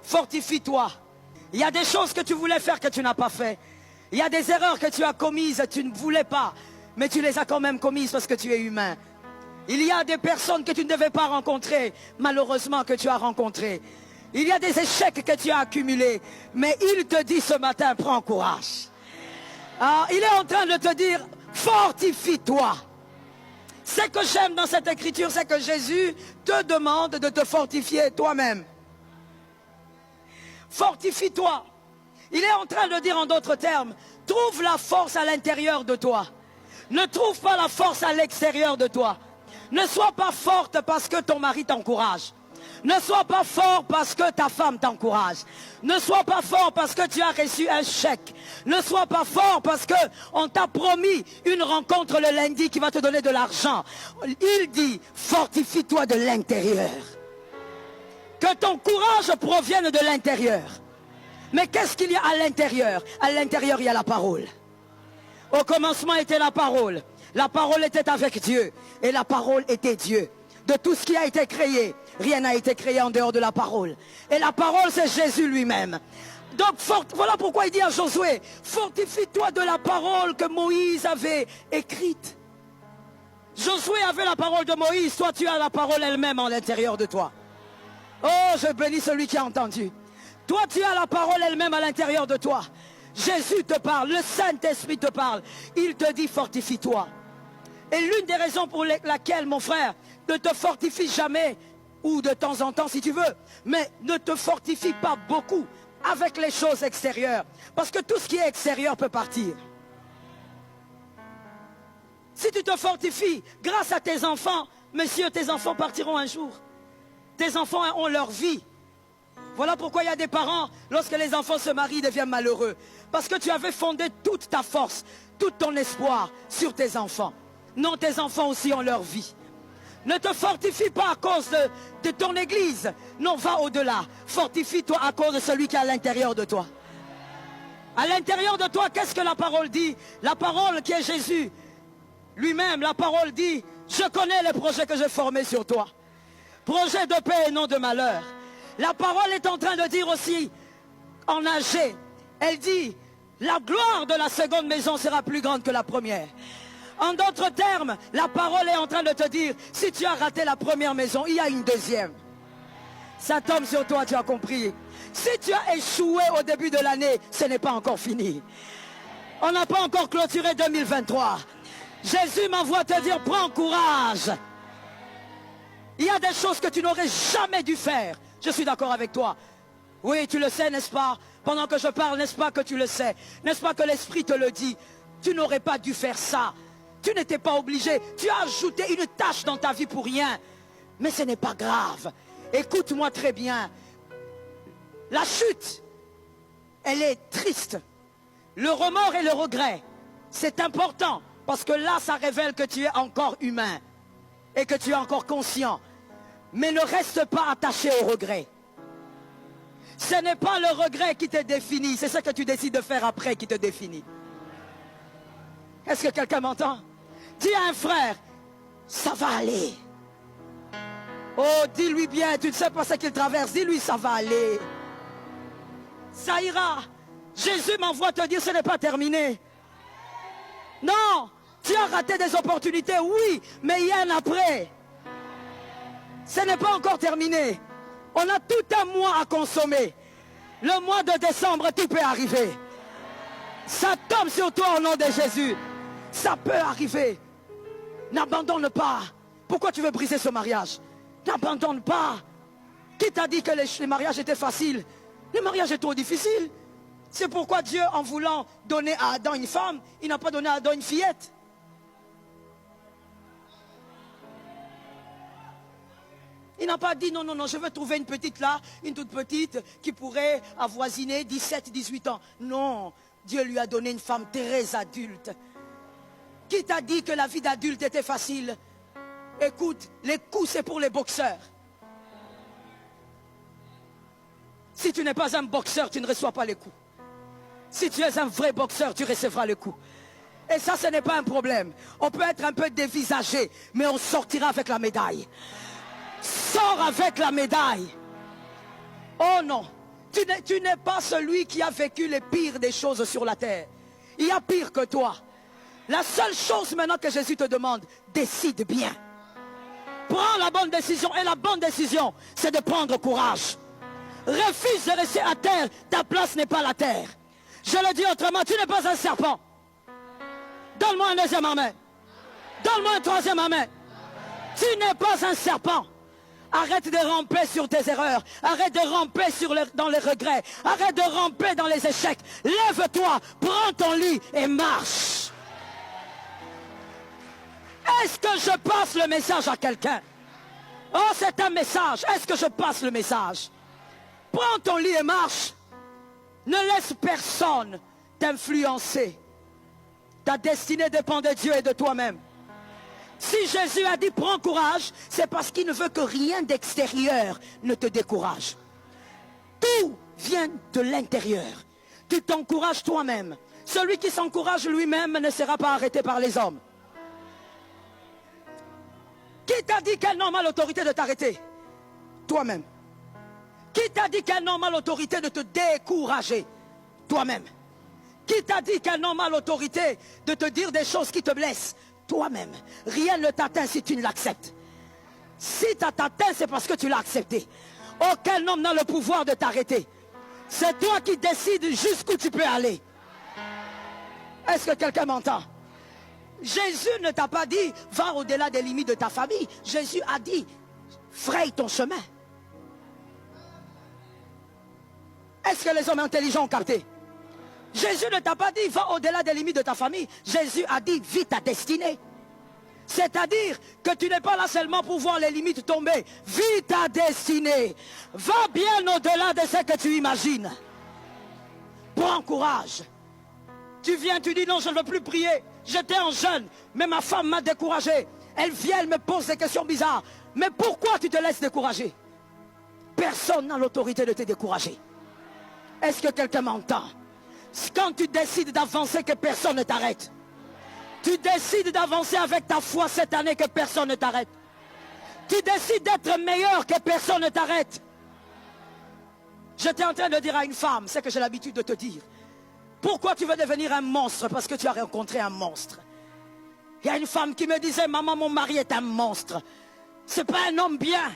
Fortifie-toi. Il y a des choses que tu voulais faire que tu n'as pas fait. Il y a des erreurs que tu as commises, tu ne voulais pas, mais tu les as quand même commises parce que tu es humain. Il y a des personnes que tu ne devais pas rencontrer, malheureusement que tu as rencontrées. Il y a des échecs que tu as accumulés, mais il te dit ce matin, prends courage. Alors, il est en train de te dire, fortifie-toi. Ce que j'aime dans cette écriture, c'est que Jésus te demande de te fortifier toi-même. Fortifie-toi. Il est en train de dire en d'autres termes, trouve la force à l'intérieur de toi. Ne trouve pas la force à l'extérieur de toi. Ne sois pas forte parce que ton mari t'encourage. Ne sois pas fort parce que ta femme t'encourage. Ne sois pas fort parce que tu as reçu un chèque. Ne sois pas fort parce qu'on t'a promis une rencontre le lundi qui va te donner de l'argent. Il dit, fortifie-toi de l'intérieur. Que ton courage provienne de l'intérieur. Mais qu'est-ce qu'il y a à l'intérieur? À l'intérieur, il y a la parole. Au commencement était la parole. La parole était avec Dieu. Et la parole était Dieu. De tout ce qui a été créé, rien n'a été créé en dehors de la parole. Et la parole, c'est Jésus lui-même. Donc, voilà pourquoi il dit à Josué, fortifie-toi de la parole que Moïse avait écrite. Josué avait la parole de Moïse, toi tu as la parole elle-même à l'intérieur de toi. Oh, je bénis celui qui a entendu. Toi, tu as la parole elle-même à l'intérieur de toi. Jésus te parle, le Saint-Esprit te parle. Il te dit, fortifie-toi. Et l'une des raisons pour laquelle, mon frère, ne te fortifie jamais, ou de temps en temps si tu veux, mais ne te fortifie pas beaucoup avec les choses extérieures. Parce que tout ce qui est extérieur peut partir. Si tu te fortifies grâce à tes enfants, messieurs, tes enfants partiront un jour. Tes enfants ont leur vie. Voilà pourquoi il y a des parents, lorsque les enfants se marient, deviennent malheureux. Parce que tu avais fondé toute ta force, tout ton espoir sur tes enfants. Non, tes enfants aussi ont leur vie. Ne te fortifie pas à cause de ton église. Non, va au-delà. Fortifie-toi à cause de celui qui est à l'intérieur de toi. À l'intérieur de toi, qu'est-ce que la parole dit? La parole qui est Jésus. Lui-même, la parole dit, je connais les projets que j'ai formés sur toi. Projet de paix et non de malheur. La parole est en train de dire aussi, en Agé, elle dit, la gloire de la seconde maison sera plus grande que la première. En d'autres termes, la parole est en train de te dire, si tu as raté la première maison, il y a une deuxième. Ça tombe sur toi, tu as compris. Si tu as échoué au début de l'année, ce n'est pas encore fini. On n'a pas encore clôturé 2023. Jésus m'envoie te dire, prends courage. Il y a des choses que tu n'aurais jamais dû faire. Je suis d'accord avec toi. Oui, tu le sais, n'est-ce pas? Pendant que je parle, n'est-ce pas que tu le sais? N'est-ce pas que l'Esprit te le dit? Tu n'aurais pas dû faire ça. Tu n'étais pas obligé. Tu as ajouté une tâche dans ta vie pour rien. Mais ce n'est pas grave. Écoute-moi très bien. La chute, elle est triste. Le remords et le regret, c'est important. Parce que là, ça révèle que tu es encore humain. Et que tu es encore conscient. Mais ne reste pas attaché au regret. Ce n'est pas le regret qui te définit. C'est ce que tu décides de faire après qui te définit. Est-ce que quelqu'un m'entend? Dis à un frère, ça va aller. Oh, dis-lui bien, tu ne sais pas ce qu'il traverse. Dis-lui, ça va aller. Ça ira. Jésus m'envoie te dire, ce n'est pas terminé. Non, tu as raté des opportunités, oui, mais il y a un après. Ce n'est pas encore terminé. On a tout un mois à consommer. Le mois de décembre, tout peut arriver. Ça tombe sur toi au nom de Jésus. Ça peut arriver. N'abandonne pas. Pourquoi tu veux briser ce mariage? N'abandonne pas. Qui t'a dit que les mariages étaient faciles? Le mariage est trop difficile. C'est pourquoi Dieu, en voulant donner à Adam une femme, il n'a pas donné à Adam une fillette. Il n'a pas dit non, non, non, je veux trouver une petite là, une toute petite qui pourrait avoisiner 17, 18 ans. Non, Dieu lui a donné une femme très adulte. Qui t'a dit que la vie d'adulte était facile? Écoute, les coups c'est pour les boxeurs. Si tu n'es pas un boxeur, tu ne reçois pas les coups. Si tu es un vrai boxeur, tu recevras les coups. Et ça, ce n'est pas un problème. On peut être un peu dévisagé, mais on sortira avec la médaille. Sors avec la médaille. Oh non, Tu n'es pas celui qui a vécu les pires des choses sur la terre. Il y a pire que toi. La seule chose maintenant que Jésus te demande, décide bien. Prends la bonne décision. Et la bonne décision, c'est de prendre courage. Refuse de rester à terre. Ta place n'est pas la terre. Je le dis autrement, tu n'es pas un serpent. Donne-moi un deuxième amen. Donne-moi un troisième amen. Tu n'es pas un serpent. Arrête de ramper sur tes erreurs. Arrête de ramper dans les regrets. Arrête de ramper dans les échecs. Lève-toi, prends ton lit et marche. Est-ce que je passe le message à quelqu'un? Oh, c'est un message. Est-ce que je passe le message? Prends ton lit et marche. Ne laisse personne t'influencer. Ta destinée dépend de Dieu et de toi-même. Si Jésus a dit prends courage, c'est parce qu'il ne veut que rien d'extérieur ne te décourage. Tout vient de l'intérieur. Tu t'encourages toi-même. Celui qui s'encourage lui-même ne sera pas arrêté par les hommes. Qui t'a dit qu'un homme a l'autorité de t'arrêter? Toi-même. Qui t'a dit qu'un homme a l'autorité de te décourager? Toi-même. Qui t'a dit qu'un homme a l'autorité de te dire des choses qui te blessent? Toi-même. Rien ne t'atteint si tu ne l'acceptes. Si ça t'atteint, c'est parce que tu l'as accepté. Aucun homme n'a le pouvoir de t'arrêter. C'est toi qui décides jusqu'où tu peux aller. Est-ce que quelqu'un m'entend? Jésus ne t'a pas dit, va au-delà des limites de ta famille. Jésus a dit, fraye ton chemin. Est-ce que les hommes intelligents ont capté? Jésus ne t'a pas dit, va au-delà des limites de ta famille. Jésus a dit, vis ta destinée. C'est-à-dire que tu n'es pas là seulement pour voir les limites tomber. Vis ta destinée. Va bien au-delà de ce que tu imagines. Prends courage. Tu viens, tu dis non, je ne veux plus prier. J'étais en jeûne, mais ma femme m'a découragé. Elle vient, elle me pose des questions bizarres. Mais pourquoi tu te laisses décourager? Personne n'a l'autorité de te décourager. Est-ce que quelqu'un m'entend? Quand tu décides d'avancer, que personne ne t'arrête. Tu décides d'avancer avec ta foi cette année, que personne ne t'arrête. Tu décides d'être meilleur, que personne ne t'arrête. J'étais en train de dire à une femme, c'est que j'ai l'habitude de te dire. Pourquoi tu veux devenir un monstre? Parce que tu as rencontré un monstre. Il y a une femme qui me disait, maman, mon mari est un monstre. C'est pas un homme bien.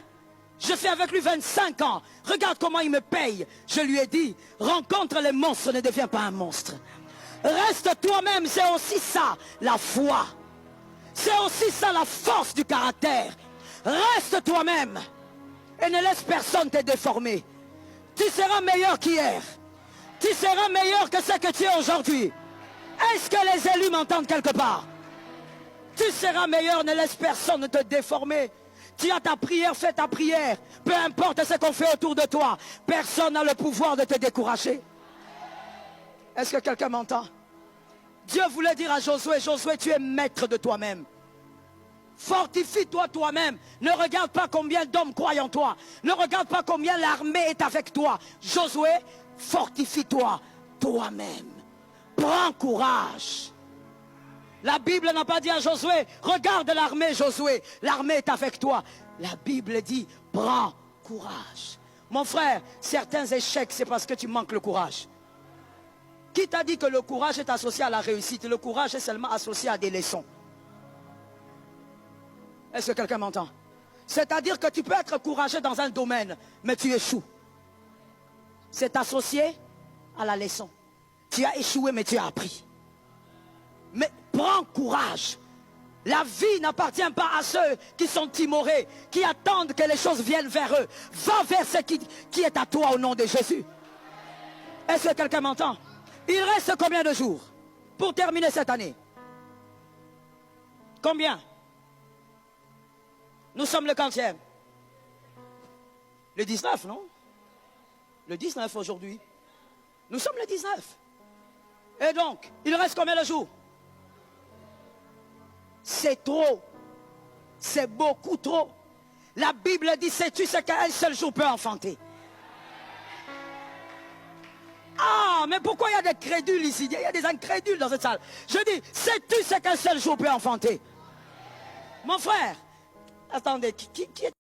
Je fais avec lui 25 ans. Regarde comment il me paye. Je lui ai dit, rencontre les monstres, ne deviens pas un monstre. Reste toi-même, c'est aussi ça, la foi. C'est aussi ça, la force du caractère. Reste toi-même. Et ne laisse personne te déformer. Tu seras meilleur qu'hier. Tu seras meilleur que ce que tu es aujourd'hui. Est-ce que les élus m'entendent quelque part? Tu seras meilleur, ne laisse personne te déformer. Tu as ta prière, fais ta prière. Peu importe ce qu'on fait autour de toi. Personne n'a le pouvoir de te décourager. Est-ce que quelqu'un m'entend? Dieu voulait dire à Josué, Josué, tu es maître de toi-même. Fortifie-toi toi-même. Ne regarde pas combien d'hommes croient en toi. Ne regarde pas combien l'armée est avec toi. Josué, fortifie-toi toi-même. Prends courage. La Bible n'a pas dit à Josué, regarde l'armée Josué, l'armée est avec toi. La Bible dit, prends courage. Mon frère, certains échecs, c'est parce que tu manques le courage. Qui t'a dit que le courage est associé à la réussite? Le courage est seulement associé à des leçons. Est-ce que quelqu'un m'entend? C'est-à-dire que tu peux être courageux dans un domaine, mais tu échoues. C'est associé à la leçon. Tu as échoué, mais tu as appris. Mais prends courage. La vie n'appartient pas à ceux qui sont timorés, qui attendent que les choses viennent vers eux. Va vers ce qui est à toi au nom de Jésus. Est-ce que quelqu'un m'entend? Il reste combien de jours pour terminer cette année? Combien? Nous sommes le 40e. Le 19, non? Le 19 aujourd'hui. Nous sommes le 19. Et donc, il reste combien de jours? C'est trop. C'est beaucoup trop. La Bible dit, sais-tu ce qu'un seul jour peut enfanter? Ah, mais pourquoi il y a des crédules ici? Il y a des incrédules dans cette salle. Je dis, sais-tu ce qu'un seul jour peut enfanter? Mon frère, attendez, qui est